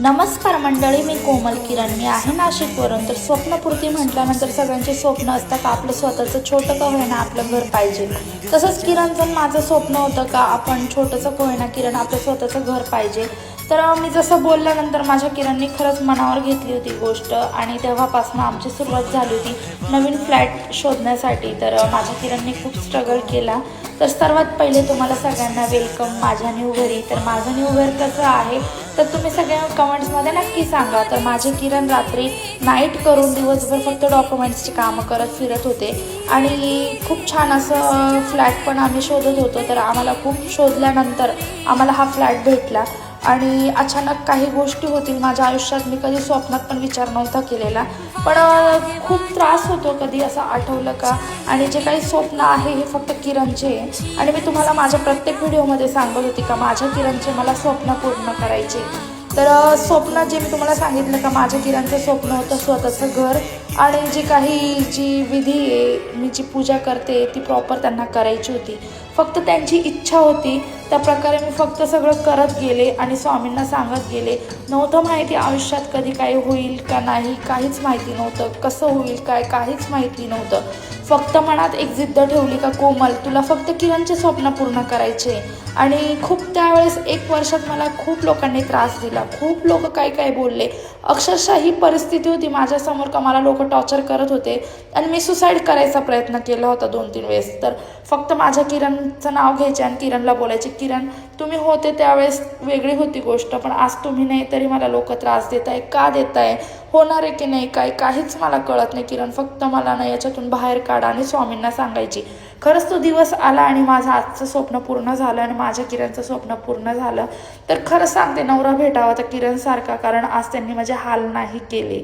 नमस्कार मंडळी, मी कोमल किरण. मी आहे नाशिकवरून. तर स्वप्नपूर्ती म्हटल्यानंतर सगळ्यांचे स्वप्न असतात आपलं स्वतःचं छोटं का होईना आपलं घर पाहिजे. तसंच किरणचं माझं स्वप्न होतं का आपण छोटंसं का होईना किरण आपलं स्वतःचं घर पाहिजे. तर मी जसं बोलल्यानंतर माझ्या किरणनी खरंच मनावर घेतली होती गोष्ट आणि तेव्हापासून आमची सुरुवात झाली होती नवीन फ्लॅट शोधण्यासाठी. तर माझ्या किरणनी खूप स्ट्रगल केला. तर सर्वात पहिले तुम्हाला सगळ्यांना वेलकम माझ्या न्यू घरी. तर माझं न्यू घर कसं आहे तर तुम्ही सगळ्या कमेंट्समध्ये नक्की सांगा. तर माझे किरण रात्री नाईट करून दिवसभर फक्त डॉक्युमेंट्सची कामं करत फिरत होते आणि खूप छान असं फ्लॅट पण आम्ही शोधत होतो. तर आम्हाला खूप शोधल्यानंतर आम्हाला हा फ्लॅट भेटला आणि अचानक काही गोष्टी होतील माझ्या आयुष्यात मी कधी स्वप्नात पण विचार नव्हता केलेला. पण खूप त्रास होतो कधी असं आठवलं का. आणि जे काही स्वप्न आहे हे फक्त किरणचे आणि मी तुम्हाला माझ्या प्रत्येक व्हिडिओमध्ये सांगत होती का माझ्या किरणचे मला स्वप्न पूर्ण करायचे. तर स्वप्न जे मी तुम्हाला सांगितलं का माझ्या किरणचं स्वप्न होतं स्वतःचं घर आणि जी विधी आहे मी जी पूजा करते ती प्रॉपर त्यांना करायची होती. फक्त त्यांची इच्छा होती त्या प्रकारे मी फक्त सगळं करत गेले आणि स्वामींना सांगत गेले. नव्हतं माहिती आयुष्यात कधी काय होईल का नाही, काहीच माहिती नव्हतं. कसं होईल काय काहीच माहिती नव्हतं. फक्त मनात एक जिद्द ठेवली का कोमल तुला फक्त किरणचे स्वप्न पूर्ण करायचे. आणि खूप त्यावेळेस 1 वर्षात मला खूप लोकांनी त्रास दिला. खूप लोक काय काय बोलले. अक्षरशः ही परिस्थिती होती माझ्यासमोर का मला लोक टॉर्चर करत होते आणि मी सुसाईड करायचा प्रयत्न केला होता 2-3 वेळेस. तर फक्त माझ्या किरणचं नाव घ्यायचे आणि किरणला बोलायचे किरण तुम्ही होते त्यावेळेस वेगळी होती गोष्ट पण आज तुम्ही नाही तरी मला लोक त्रास देत आहे का देत आहे, होणार आहे की नाही काय काहीच मला कळत नाही किरण फक्त मला ना याच्यातून बाहेर काढा. आणि स्वामींना सांगायची. खरंच तो दिवस आला आणि माझं आजचं स्वप्न पूर्ण झालं आणि माझ्या किरणचं स्वप्न पूर्ण झालं. तर खरंच सांगते नवरा भेटावा तर किरणसारखा, कारण आज त्यांनी माझे हाल नाही केले.